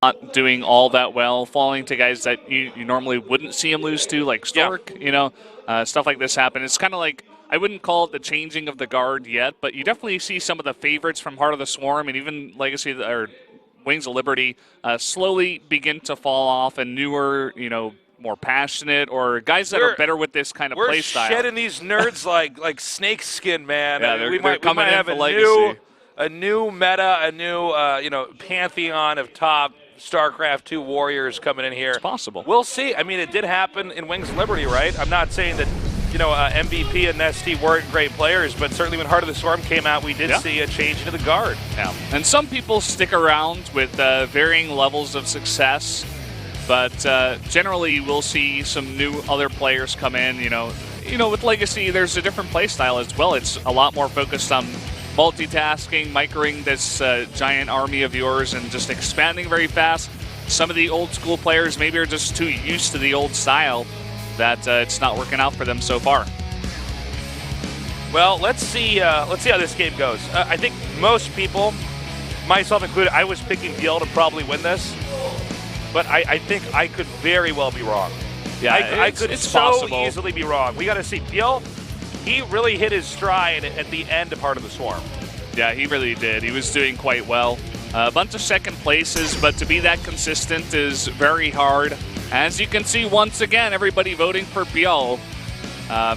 not doing all that well, falling to guys that you normally wouldn't see him lose to, like Stork. Stuff like this happen. It's kind of like, I wouldn't call it the changing of the guard yet, but you definitely see some of the favorites from Heart of the Swarm and even Legacy or Wings of Liberty slowly begin to fall off, and newer, more passionate, or guys that are better with this kind of play style. We're shedding these nerds like snake skin, man. Yeah, we might have a new meta, a new pantheon of top Starcraft 2 warriors coming in here. It's possible. We'll see. I mean, it did happen in Wings of Liberty, right? I'm not saying that MVP and Nesty weren't great players, but certainly when Heart of the Swarm came out, we did see a change into the guard. Yeah, and some people stick around with varying levels of success, but generally you will see some new other players come in. With Legacy, there's a different play style as well. It's a lot more focused on multitasking, microing this giant army of yours, and just expanding very fast. Some of the old school players maybe are just too used to the old style that it's not working out for them so far. Well, let's see how this game goes. I think most people, myself included, I was picking ByuL to probably win this, but I think I could very well be wrong. Yeah, I could so easily be wrong. We got to see. ByuL, he really hit his stride at the end of Heart of the Swarm. Yeah, he really did. He was doing quite well. A bunch of second places, but to be that consistent is very hard. As you can see, once again, everybody voting for ByuL.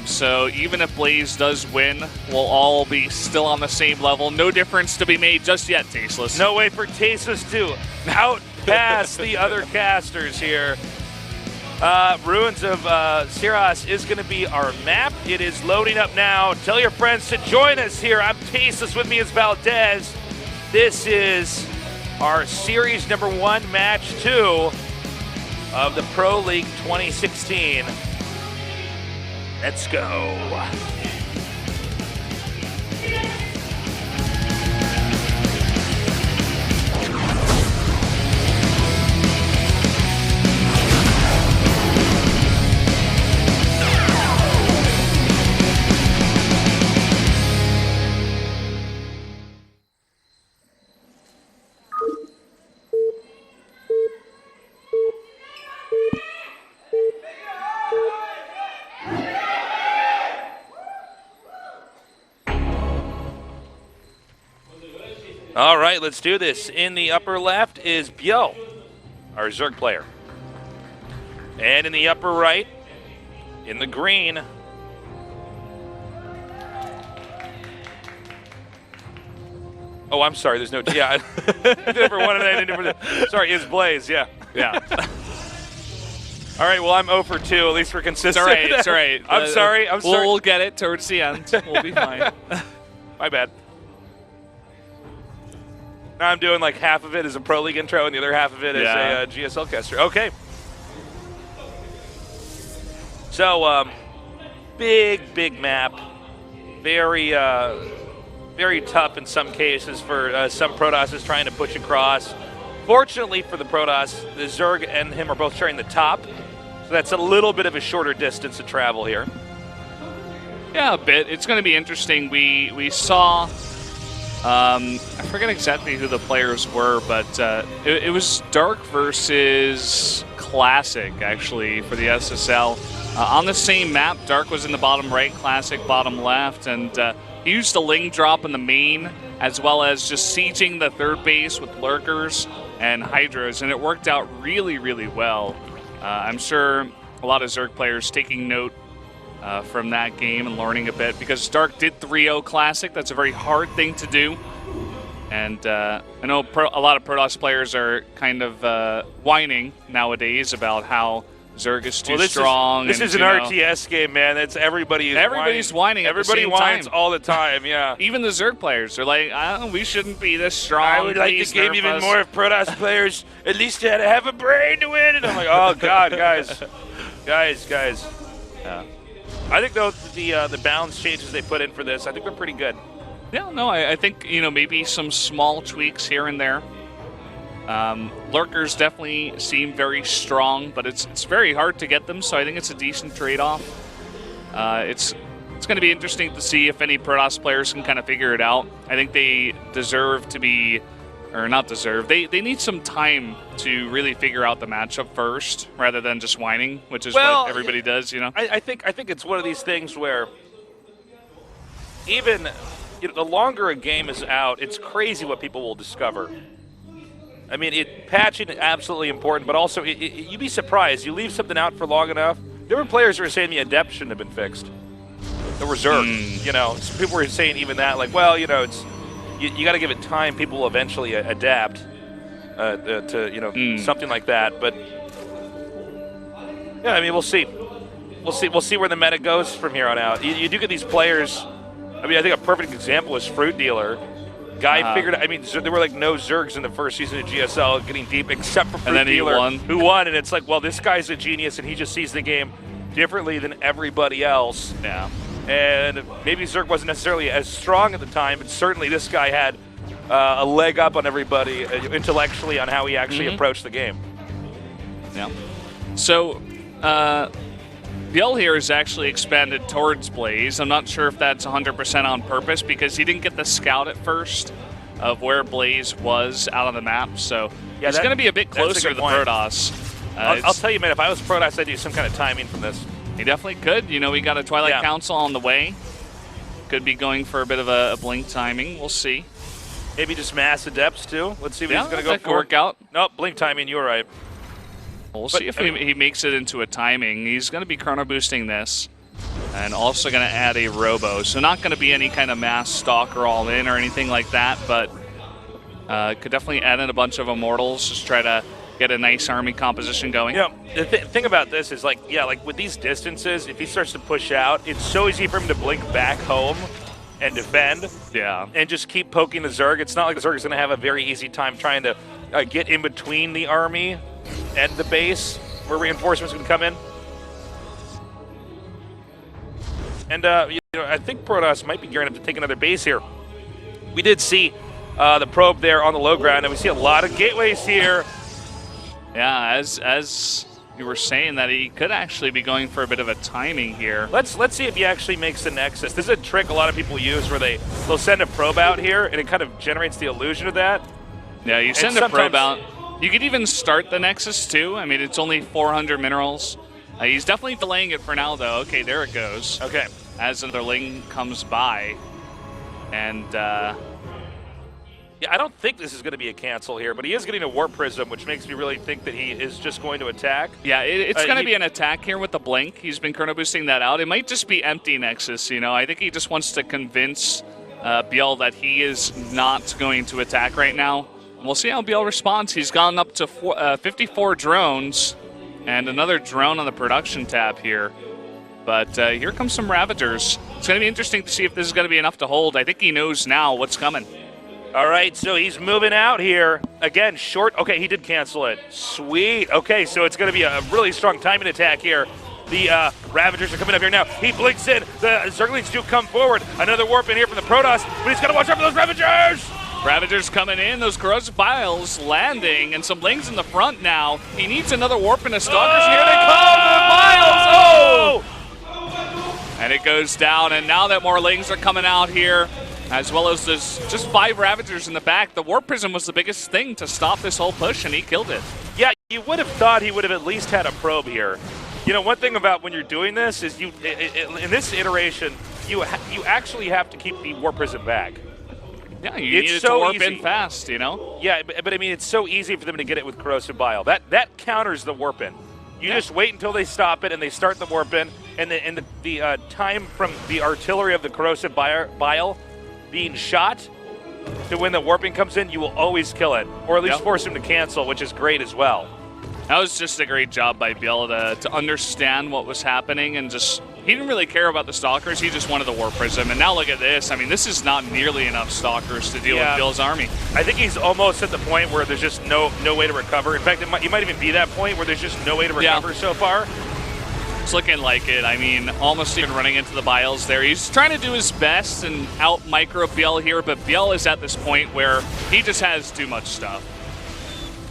So even if Blaze does win, we'll all be still on the same level. No difference to be made just yet, Tasteless. No way for Tasteless to outpass the other casters here. Ruins of Seras is going to be our map. It is loading up now. Tell your friends to join us here. I'm Tasteless. With me is Valdez. This is our series number 1, match 2 of the Pro League 2016. Let's go. All right, let's do this. In the upper left is ByuL, our Zerg player. And in the upper right, in the green, oh, I'm sorry, there's no, yeah. Number 1 and sorry, is Blaze, yeah. All right, well, I'm 0 for 2. At least we're consistent. It's all right. I'm sorry. We'll get it towards the end. We'll be fine. My bad. Now I'm doing like half of it as a Pro League intro and the other half of it as a GSL caster. Okay. So, big map. Very tough in some cases for some Protosses trying to push across. Fortunately for the Protoss, the Zerg and him are both sharing the top. So that's a little bit of a shorter distance to travel here. Yeah, a bit. It's going to be interesting. We saw... I forget exactly who the players were, but it was Dark versus Classic, actually, for the SSL. On the same map, Dark was in the bottom right, Classic bottom left, and he used a Ling drop in the main, as well as just sieging the third base with Lurkers and Hydras, and it worked out really, really well. I'm sure a lot of Zerg players taking note from that game and learning a bit, because Dark did 3-0 Classic. That's a very hard thing to do. And I know a lot of Protoss players are kind of whining nowadays about how Zerg is too strong. This is an RTS game, man. It's everybody's whining. Everybody whines all the time, yeah. Even the Zerg players are like, we shouldn't be this strong. I would like the game even more if Protoss players at least had to have a brain to win. And I'm like, oh, God, guys. Guys. Yeah. I think, though, the balance changes they put in for this, I think they're pretty good. Yeah, no, I think, maybe some small tweaks here and there. Lurkers definitely seem very strong, but it's very hard to get them, so I think it's a decent trade-off. It's going to be interesting to see if any Protoss players can kind of figure it out. I think they deserve to be or not deserve. They need some time to really figure out the matchup first, rather than just whining, which is what everybody does, you know. I think it's one of these things where even the longer a game is out, it's crazy what people will discover. I mean, patching is absolutely important, but also you'd be surprised. You leave something out for long enough. There were players who were saying the adept shouldn't have been fixed. The reserve, some people were saying even that, like, well, it's you got to give it time. People will eventually adapt to something like that. But yeah, I mean, we'll see. We'll see where the meta goes from here on out. You do get these players. I mean, I think a perfect example is Fruit Dealer. Guy figured. I mean, there were like no Zergs in the first season of GSL getting deep, except for Fruit Dealer, who won. And it's like, well, this guy's a genius, and he just sees the game differently than everybody else. Yeah. And maybe Zerg wasn't necessarily as strong at the time, but certainly this guy had a leg up on everybody intellectually on how he actually approached the game. Yeah. So, ByuL here is actually expanded towards Blaze. I'm not sure if that's 100% on purpose, because he didn't get the scout at first of where Blaze was out on the map. So yeah, it's going to be a bit closer to the Protoss. I'll tell you, man, if I was Protoss, I'd do some kind of timing from this. He definitely could. We got a Twilight Council on the way. Could be going for a bit of a blink timing. We'll see. Maybe just mass adepts, too. Let's see what he's going to go for. Work out. Nope, blink timing, you were right. We'll see if he makes it into a timing. He's going to be chrono boosting this, and also going to add a robo. So not going to be any kind of mass stalker all in or anything like that, but could definitely add in a bunch of immortals. Just try to get a nice army composition going. The thing about this is, like with these distances, if he starts to push out, it's so easy for him to blink back home and defend. Yeah. And just keep poking the Zerg. It's not like the Zerg is going to have a very easy time trying to get in between the army and the base where reinforcements can come in. And I think Protoss might be gearing up to take another base here. We did see the probe there on the low ground, and we see a lot of gateways here. Yeah, as you were saying, that he could actually be going for a bit of a timing here. Let's see if he actually makes the Nexus. This is a trick a lot of people use where they'll send a probe out here, and it kind of generates the illusion of that. Yeah, you send a probe out. You could even start the Nexus too. I mean, it's only 400 minerals. He's definitely delaying it for now, though. Okay, there it goes. Okay. As another link comes by, and yeah, I don't think this is going to be a cancel here, but he is getting a Warp Prism, which makes me really think that he is just going to attack. Yeah, it's going to be an attack here with the blink. He's been chrono boosting that out. It might just be empty Nexus, I think he just wants to convince ByuL that he is not going to attack right now. We'll see how ByuL responds. He's gone up to 54 drones and another drone on the production tab here. But here comes some Ravagers. It's going to be interesting to see if this is going to be enough to hold. I think he knows now what's coming. All right, so he's moving out here. Again, short. Okay, he did cancel it. Sweet. Okay, so it's going to be a really strong timing attack here. The Ravagers are coming up here now. He blinks in. The Zerglings do come forward. Another warp in here from the Protoss, but he's got to watch out for those Ravagers! Ravagers coming in, those corrosive biles landing, and some lings in the front now. He needs another warp and a stalkers. Here they come, the biles! Oh! And it goes down, and now that more lings are coming out here, as well as there's just 5 Ravagers in the back, the Warp Prism was the biggest thing to stop this whole push, and he killed it. Yeah, you would have thought he would have at least had a probe here. One thing about when you're doing this is in this iteration, you actually have to keep the Warp Prism back. Yeah, you need it to warp in fast, Yeah, but I mean, it's so easy for them to get it with Corrosive Bile. That counters the warp in. You just wait until they stop it and they start the warp in, and the time from the artillery of the Corrosive Bile being shot to when the warping comes in, you will always kill it, or at least force him to cancel, which is great as well. That was just a great job by ByuL to understand what was happening, and he didn't really care about the Stalkers, he just wanted the Warp Prism. And now look at this, I mean, this is not nearly enough Stalkers to deal with ByuL's army. I think he's almost at the point where there's just no way to recover. In fact, he might even be that point where there's just no way to recover so far. It's looking like it. I mean, almost even running into the biles there. He's trying to do his best and out micro ByuL here, but ByuL is at this point where he just has too much stuff.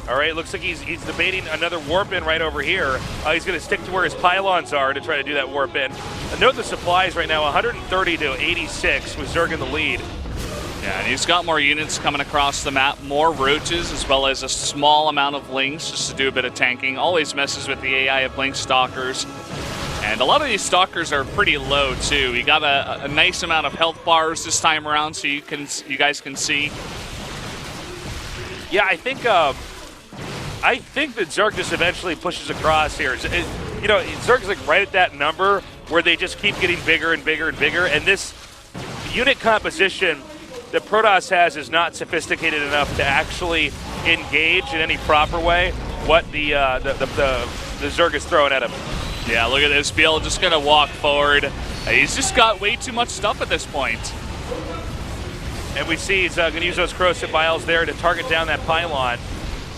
All right, looks like he's debating another warp in right over here. He's going to stick to where his pylons are to try to do that warp in. Note the supplies right now, 130 to 86 with Zerg in the lead. Yeah, and he's got more units coming across the map, more roaches, as well as a small amount of Lings just to do a bit of tanking. Always messes with the AI of Blink Stalkers. And a lot of these Stalkers are pretty low, too. He got a nice amount of health bars this time around, so you guys can see. Yeah, I think that Zerg just eventually pushes across here. You know, Zerg is like right at that number where they just keep getting bigger and bigger and bigger, and this unit composition that Protoss has is not sophisticated enough to actually engage in any proper way what the Zerg is throwing at him. Yeah, look at this. ByuL just going to walk forward. He's just got way too much stuff at this point. And we see he's going to use those corrosive vials there to target down that pylon.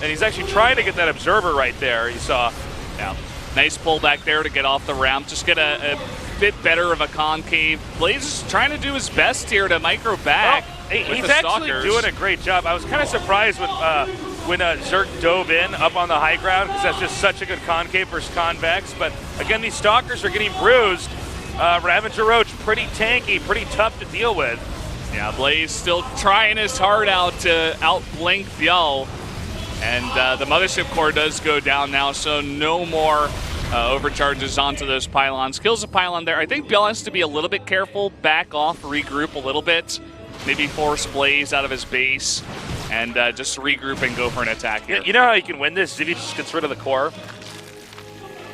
And he's actually trying to get that observer right there, you saw. Yeah, nice pull back there to get off the ramp. Just get a bit better of a concave. Blaze is trying to do his best here to micro back. He's actually doing a great job. I was kind of surprised when Zerg dove in up on the high ground, because that's just such a good concave versus convex. But again, these Stalkers are getting bruised. Ravager Roach, pretty tanky, pretty tough to deal with. Yeah, Blaze still trying his heart out to outblink ByuL. And the Mothership Core does go down now, so no more overcharges onto those pylons. Kills a pylon there. I think ByuL has to be a little bit careful, back off, regroup a little bit. Maybe force Blaze out of his base and just regroup and go for an attack here. You know how you can win this? If he just gets rid of the core.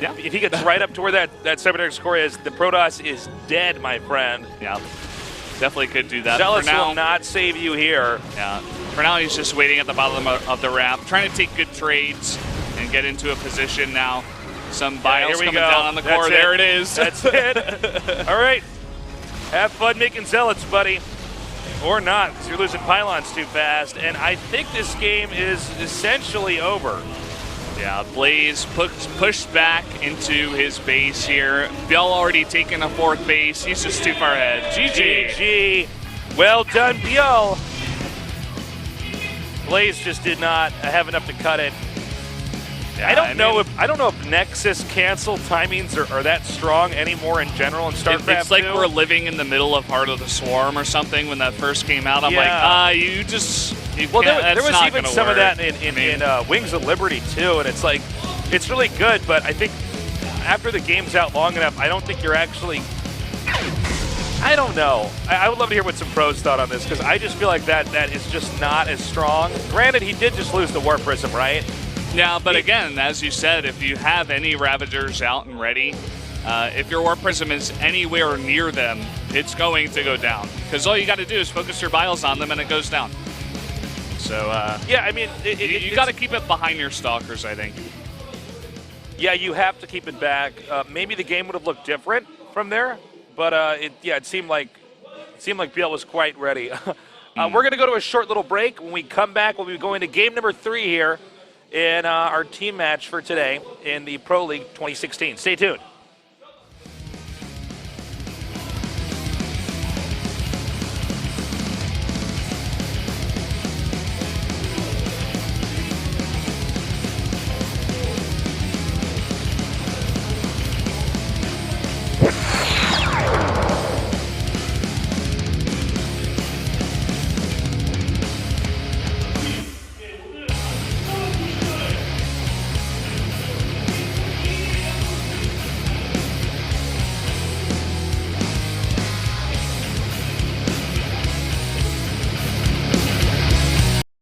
Yeah. If he gets right up to where that cybernetics core is, the Protoss is dead, my friend. Yeah, definitely could do that. Zealous for now, will not save you here. Yeah. For now, he's just waiting at the bottom of the ramp, trying to take good trades and get into a position now. Some bios coming down on the core. There it is. That's it. All right. Have fun making zealots, buddy. Or not, because you're losing pylons too fast. And I think this game is essentially over. Yeah, Blaze pushed back into his base here. ByuL already taken a fourth base. He's just too far ahead. GG. GG. Well done, ByuL. Blaze just did not have enough to cut it. Yeah, I don't know if Nexus cancel timings are that strong anymore in general in Starcraft. It's like we're living in the middle of Heart of the Swarm or something when that first came out. I'm like, you well, can't, there was even some work. of that in Wings of Liberty too, and it's like, it's really good, but I think after the game's out long enough, I don't think you're actually, I don't know. I would love to hear what some pros thought on this, because I just feel like that is just not as strong. Granted, he did just lose the War Prism, right? Yeah, but again, as you said, if you have any Ravagers out and ready, if your War Prism is anywhere near them, it's going to go down. Because all you got to do is focus your bios on them and it goes down. So, yeah, I mean, you got to keep it behind your Stalkers, I think. Yeah, you have to keep it back. Maybe the game would have looked different from there, but it seemed like ByuL was quite ready. We're going to go to a short little break. When we come back, we'll be going to game number 3 here in our team match for today in the Pro League 2016. Stay tuned.